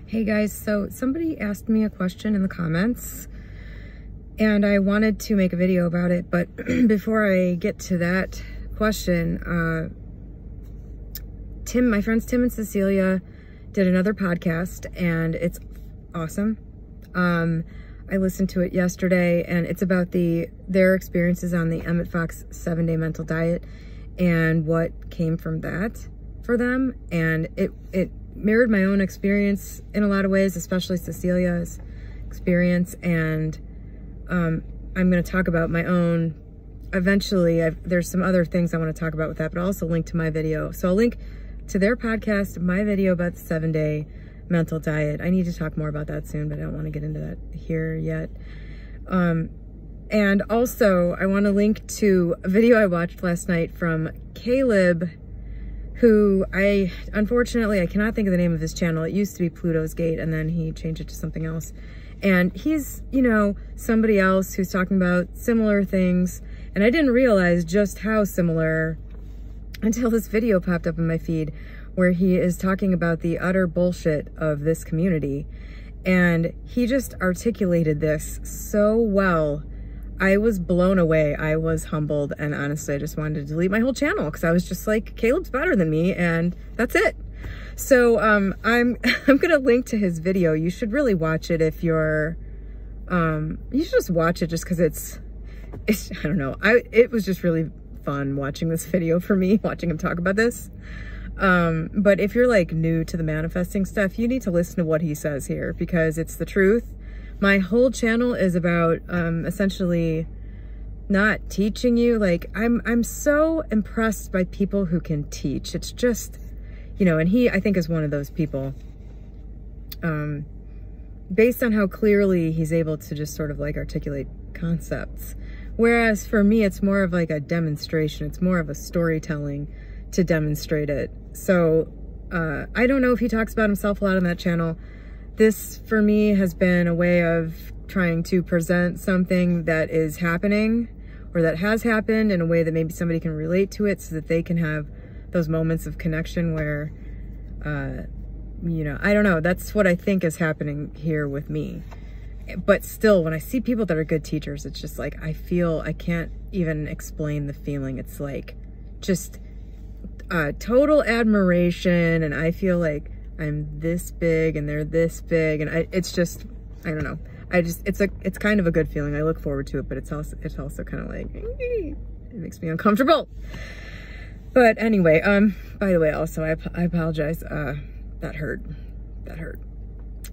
Hey guys, so somebody asked me a question in the comments and I wanted to make a video about it, but before I get to that question, my friends Tim and Cecilia did another podcast and it's awesome. I listened to it yesterday and it's about their experiences on the Emmett Fox 7-Day Mental Diet and what came from that for them. And it mirrored my own experience in a lot of ways, especially Cecilia's experience. And I'm going to talk about my own eventually. There's some other things I want to talk about with that, but I'll also link to my video. So I'll link to their podcast, my video about the 7-Day Mental Diet. I need to talk more about that soon, but I don't want to get into that here yet. And also I want to link to a video I watched last night from Caleb, who unfortunately, I cannot think of the name of his channel. It used to be Pluto's Gate, and then he changed it to something else. And he's, somebody else who's talking about similar things. And I didn't realize just how similar until this video popped up in my feed where he is talking about the utter bullshit of this community. And he just articulated this so well. I was blown away. I was humbled, and honestly, I just wanted to delete my whole channel because I was just like, Caleb's better than me, and that's it. So I'm gonna link to his video. You should really watch it if you're you should just watch it just because it's I don't know. It was just really fun watching this video for me, watching him talk about this. But if you're like new to the manifesting stuff, you need to listen to what he says here because it's the truth. My whole channel is about essentially not teaching you. Like I'm so impressed by people who can teach. It's just, and he, I think, is one of those people. Based on how clearly he's able to just sort of like articulate concepts. Whereas for me, it's more of like a demonstration. It's more of a storytelling to demonstrate it. So I don't know if he talks about himself a lot on that channel. This, for me, has been a way of trying to present something that is happening or that has happened in a way that maybe somebody can relate to it so that they can have those moments of connection where, I don't know. That's what I think is happening here with me. But still, when I see people that are good teachers, it's just like, I can't even explain the feeling. It's like just total admiration, and I feel like I'm this big and they're this big, and it's just, I don't know. It's kind of a good feeling. I look forward to it, but it's also kind of like, it makes me uncomfortable. But anyway, by the way, also, I apologize. That hurt.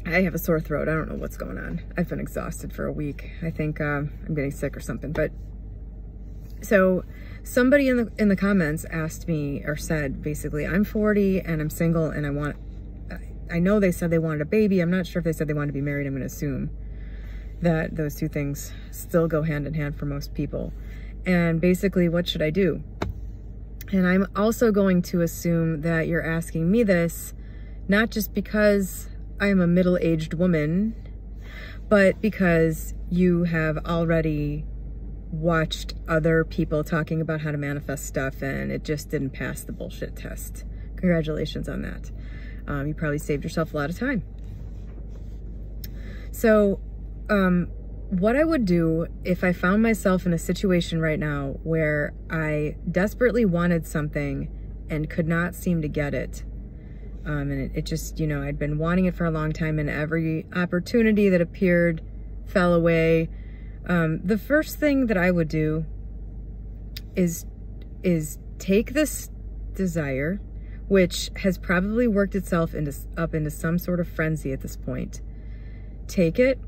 I have a sore throat. I don't know what's going on. I've been exhausted for a week. I think I'm getting sick or something. But so somebody in the comments asked me, or said basically, I'm 40 and I'm single and I know they said they wanted a baby. I'm not sure if they said they wanted to be married. I'm going to assume that those two things still go hand in hand for most people. And basically, what should I do? And I'm also going to assume that you're asking me this, not just because I'm a middle-aged woman, but because you have already watched other people talking about how to manifest stuff and it just didn't pass the bullshit test. Congratulations on that. You probably saved yourself a lot of time. So, what I would do if I found myself in a situation right now where I desperately wanted something and could not seem to get it, and it just, I'd been wanting it for a long time and every opportunity that appeared fell away, the first thing that I would do is take this desire, which has probably worked itself up into some sort of frenzy at this point. Take it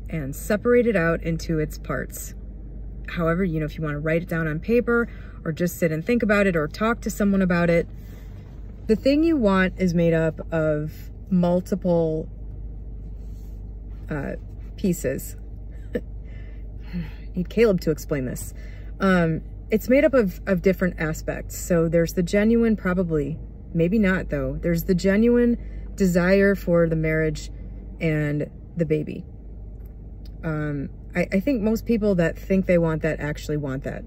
and separate it out into its parts. However, if you want to write it down on paper or just sit and think about it or talk to someone about it, the thing you want is made up of multiple pieces. I need Caleb to explain this. It's made up of different aspects. So there's the genuine, probably, maybe not though, there's the genuine desire for the marriage and the baby. I think most people that think they want that actually want that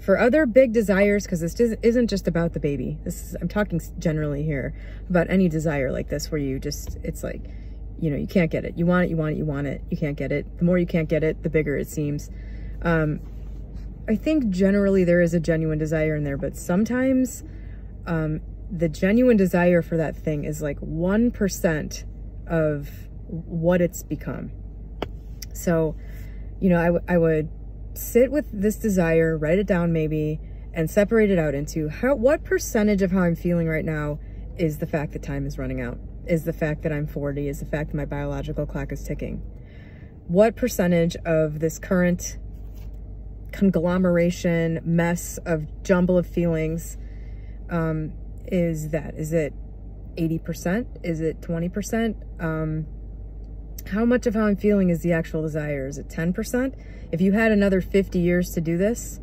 For other big desires, because this isn't just about the baby. I'm talking generally here about any desire like this where you just, it's like, you know, you can't get it. You want it, you want it, you want it. You can't get it. The more you can't get it, the bigger it seems. I think generally there is a genuine desire in there, but sometimes the genuine desire for that thing is like 1% of what it's become. So, you know, I would sit with this desire, write it down maybe, and separate it out into what percentage of how I'm feeling right now is the fact that time is running out, is the fact that I'm 40, is the fact that my biological clock is ticking. What percentage of this current conglomeration, mess of jumble of feelings is that? Is it 80%? Is it 20%? How much of how I'm feeling is the actual desire? Is it 10%? If you had another 50 years to do this,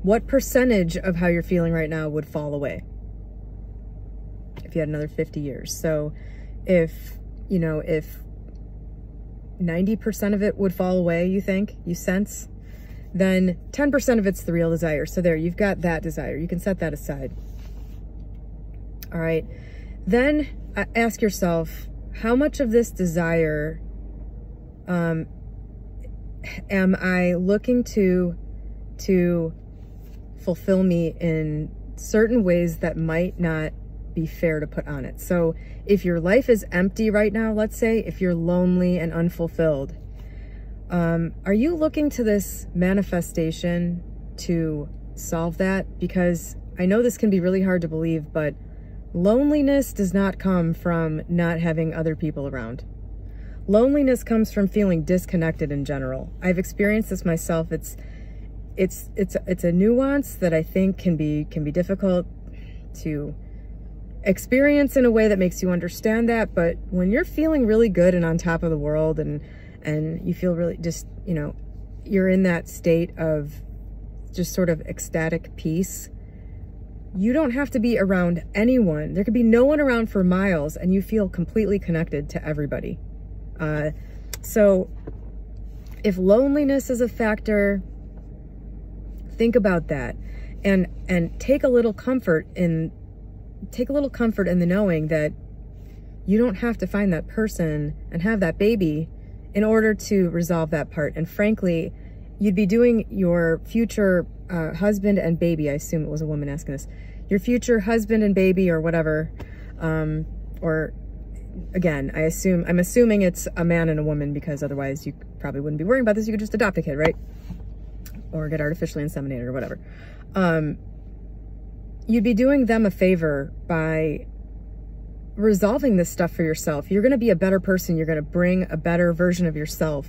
what percentage of how you're feeling right now would fall away? If you had another 50 years. So if, you know, if 90% of it would fall away, you think, you sense, then 10% of it's the real desire. So there, you've got that desire. You can set that aside. All right. Then ask yourself, how much of this desire am I looking to fulfill me in certain ways that might not be fair to put on it? So if your life is empty right now, let's say, if you're lonely and unfulfilled, are you looking to this manifestation to solve that? Because I know this can be really hard to believe, but loneliness does not come from not having other people around. Loneliness comes from feeling disconnected in general. I've experienced this myself. It's a nuance that I think can be difficult to experience in a way that makes you understand that. But when you're feeling really good and on top of the world, and you feel really just, you know, you're in that state of just sort of ecstatic peace, you don't have to be around anyone. There could be no one around for miles and you feel completely connected to everybody. So if loneliness is a factor, think about that and take a little comfort in the knowing that you don't have to find that person and have that baby in order to resolve that part. And frankly, you'd be doing your future husband and baby, I assume it was a woman asking this, your future husband and baby or whatever, or again, I'm assuming it's a man and a woman, because otherwise you probably wouldn't be worrying about this. You could just adopt a kid, right? Or get artificially inseminated or whatever. You'd be doing them a favor by resolving this stuff for yourself. You're going to be a better person. You're going to bring a better version of yourself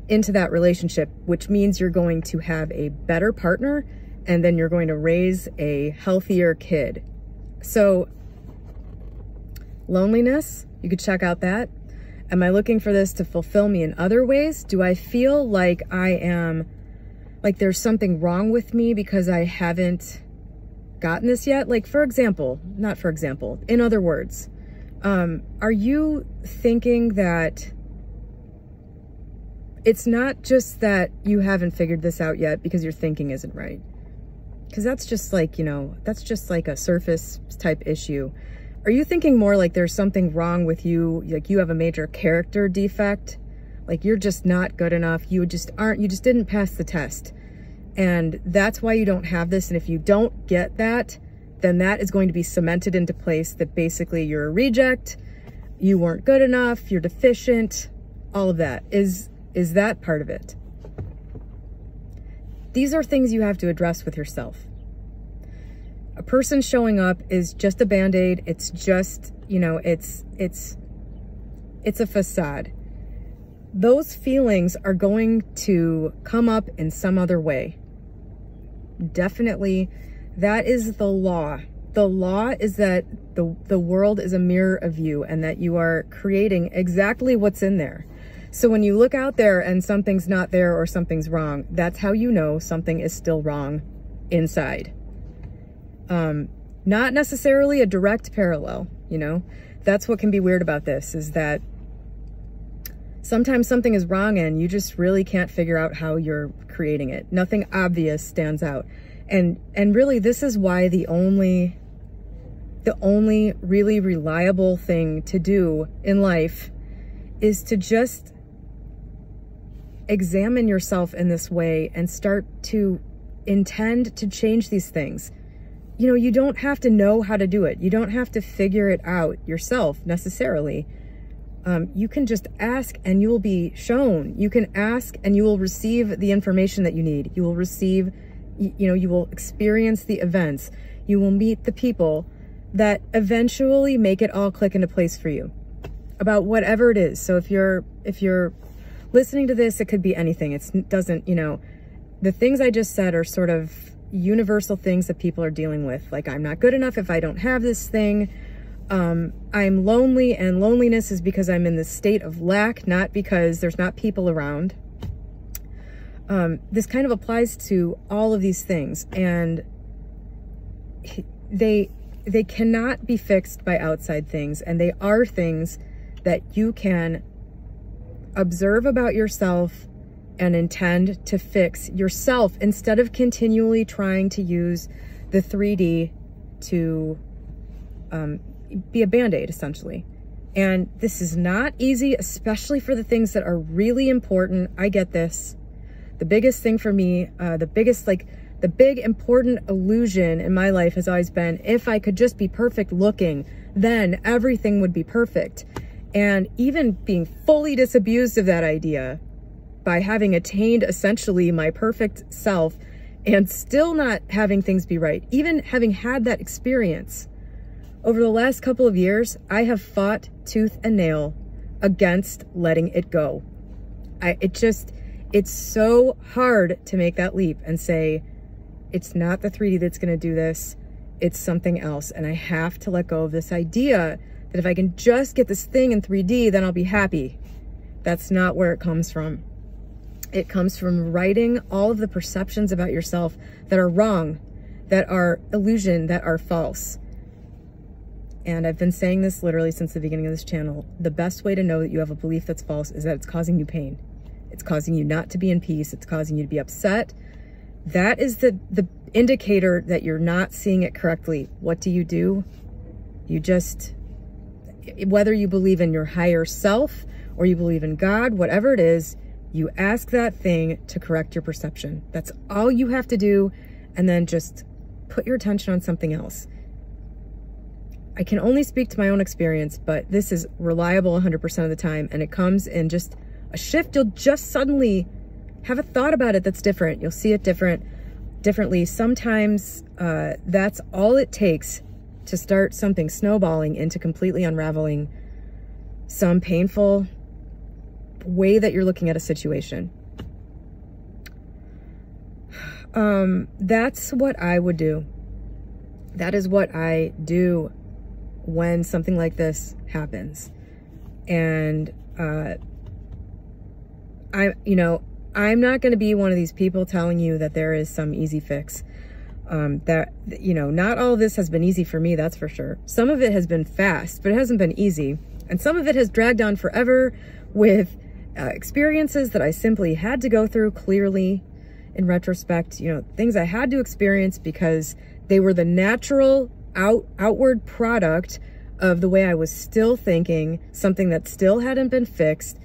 into that relationship, which means you're going to have a better partner, and then you're going to raise a healthier kid. So loneliness, you could check out that. Am I looking for this to fulfill me in other ways? Do I feel like there's something wrong with me because I haven't gotten this yet? Like, in other words, are you thinking that it's not just that you haven't figured this out yet because your thinking isn't right? Because that's just like, you know, that's just like a surface type issue. Are you thinking more like there's something wrong with you, like you have a major character defect, like you're just not good enough, you just didn't pass the test, and that's why you don't have this? And if you don't get that, then that is going to be cemented into place that basically you're a reject, you weren't good enough, you're deficient, all of that. Is that part of it? These are things you have to address with yourself. A person showing up is just a Band-Aid. It's just, you know, it's a facade. Those feelings are going to come up in some other way. Definitely, that is the law. The law is that the world is a mirror of you, and that you are creating exactly what's in there. So when you look out there and something's not there or something's wrong, that's how you know something is still wrong inside. Not necessarily a direct parallel, you know? That's what can be weird about this, is that Sometimes something is wrong and you just really can't figure out how you're creating it. Nothing obvious stands out. And really, this is why the only really reliable thing to do in life is to just examine yourself in this way and start to intend to change these things. You know, you don't have to know how to do it. You don't have to figure it out yourself necessarily. You can just ask and you will be shown. You can ask and you will receive the information that you need. You will receive, you know, you will experience the events. You will meet the people that eventually make it all click into place for you about whatever it is. So if you're listening to this, it could be anything. It doesn't, you know, the things I just said are sort of universal things that people are dealing with. Like, I'm not good enough if I don't have this thing. I'm lonely, and loneliness is because I'm in this state of lack, not because there's not people around. This kind of applies to all of these things, and they cannot be fixed by outside things, and they are things that you can observe about yourself and intend to fix yourself instead of continually trying to use the 3D to be a band-aid, essentially. And this is not easy, especially for the things that are really important. I get this. The biggest thing for me, the big important illusion in my life has always been, if I could just be perfect looking, then everything would be perfect. And even being fully disabused of that idea by having attained essentially my perfect self and still not having things be right, even having had that experience, over the last couple of years, I have fought tooth and nail against letting it go. It's so hard to make that leap and say, it's not the 3D that's going to do this, it's something else. And I have to let go of this idea that if I can just get this thing in 3D, then I'll be happy. That's not where it comes from. It comes from righting all of the perceptions about yourself that are wrong, that are illusion, that are false. And I've been saying this literally since the beginning of this channel. The best way to know that you have a belief that's false is that it's causing you pain. It's causing you not to be in peace. It's causing you to be upset. That is the indicator that you're not seeing it correctly. What do? You just, whether you believe in your higher self or you believe in God, whatever it is, you ask that thing to correct your perception. That's all you have to do. And then just put your attention on something else. I can only speak to my own experience, but this is reliable 100% of the time. And it comes in just a shift. You'll just suddenly have a thought about it that's different. You'll see it differently. Sometimes that's all it takes to start something snowballing into completely unraveling some painful way that you're looking at a situation. That's what I would do. That is what I do when something like this happens. And I'm not going to be one of these people telling you that there is some easy fix. Not all of this has been easy for me, that's for sure. Some of it has been fast, but it hasn't been easy. And some of it has dragged on forever with experiences that I simply had to go through. Clearly, in retrospect, things I had to experience because they were the natural outward product of the way I was still thinking, something that still hadn't been fixed.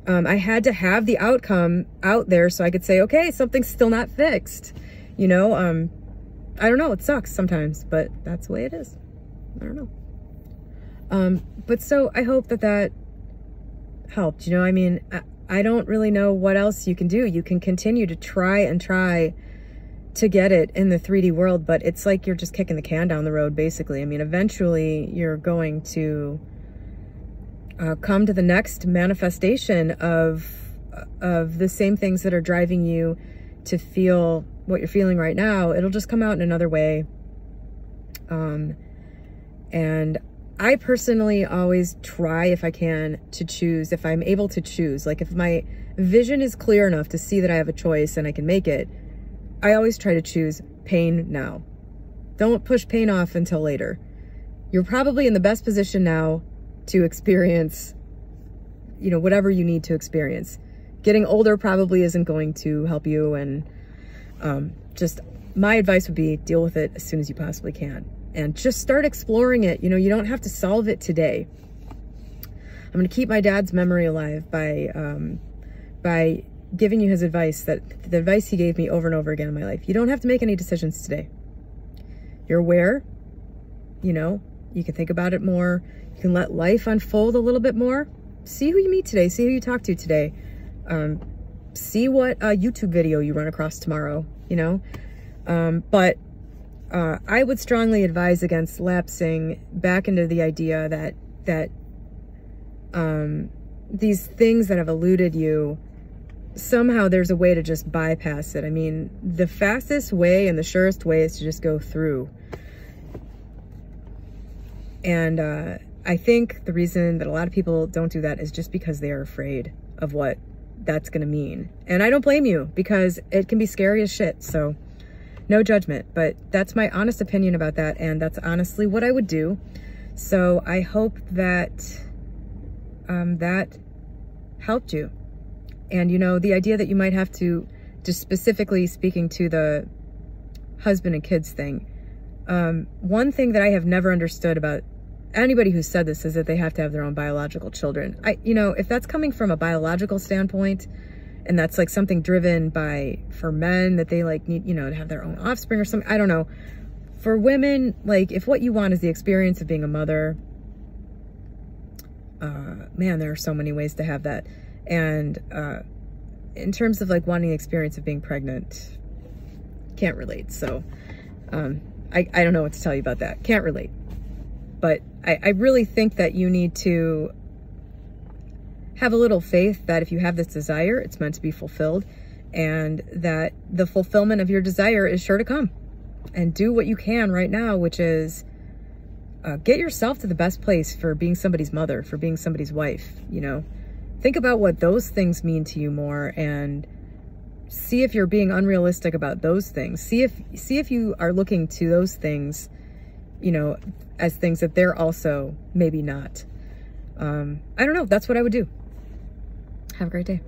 I had to have the outcome out there so I could say, okay, something's still not fixed. I don't know, it sucks sometimes, but that's the way it is. I don't know. But so I hope that helped. I don't really know what else you can do. You can continue to try to get it in the 3D world, but it's like you're just kicking the can down the road, basically. Eventually you're going to come to the next manifestation of the same things that are driving you to feel what you're feeling right now. It'll just come out in another way. And I personally always try, if I can, to choose, if I'm able to choose. Like, if my vision is clear enough to see that I have a choice and I can make it, I always try to choose pain now. Don't push pain off until later. You're probably in the best position now to experience you know, whatever you need to experience. Getting older probably isn't going to help you, and just my advice would be deal with it as soon as you possibly can, and just start exploring it. You know, you don't have to solve it today. I'm going to keep my dad's memory alive by giving you his advice, that the advice he gave me over and over again in my life. You don't have to make any decisions today. You're aware, you know, you can think about it more. You can let life unfold a little bit more. See who you meet today. See who you talk to today. See what YouTube video you run across tomorrow, you know. But I would strongly advise against lapsing back into the idea that these things that have eluded you, somehow there's a way to just bypass it. I mean, the fastest way and the surest way is to just go through. And I think the reason that a lot of people don't do that is just because they are afraid of what that's going to mean. And I don't blame you, because it can be scary as shit. So no judgment, but that's my honest opinion about that. And that's honestly what I would do. So I hope that that helped you. And, you know, the idea that you might have to, just specifically speaking to the husband and kids thing, one thing that I have never understood about anybody who said this is that they have to have their own biological children. You know, if that's coming from a biological standpoint, and that's like something driven by, for men, that they like need, you know, to have their own offspring or something, I don't know. For women, like, if what you want is the experience of being a mother, man, there are so many ways to have that. And in terms of like wanting the experience of being pregnant, can't relate. So I don't know what to tell you about that. Can't relate. But I really think that you need to have a little faith that if you have this desire, it's meant to be fulfilled, and that the fulfillment of your desire is sure to come. And do what you can right now, which is get yourself to the best place for being somebody's mother, for being somebody's wife, you know. Think about what those things mean to you more, and see if you're being unrealistic about those things. See if you are looking to those things, you know, as things that they're also maybe not. I don't know. That's what I would do. Have a great day.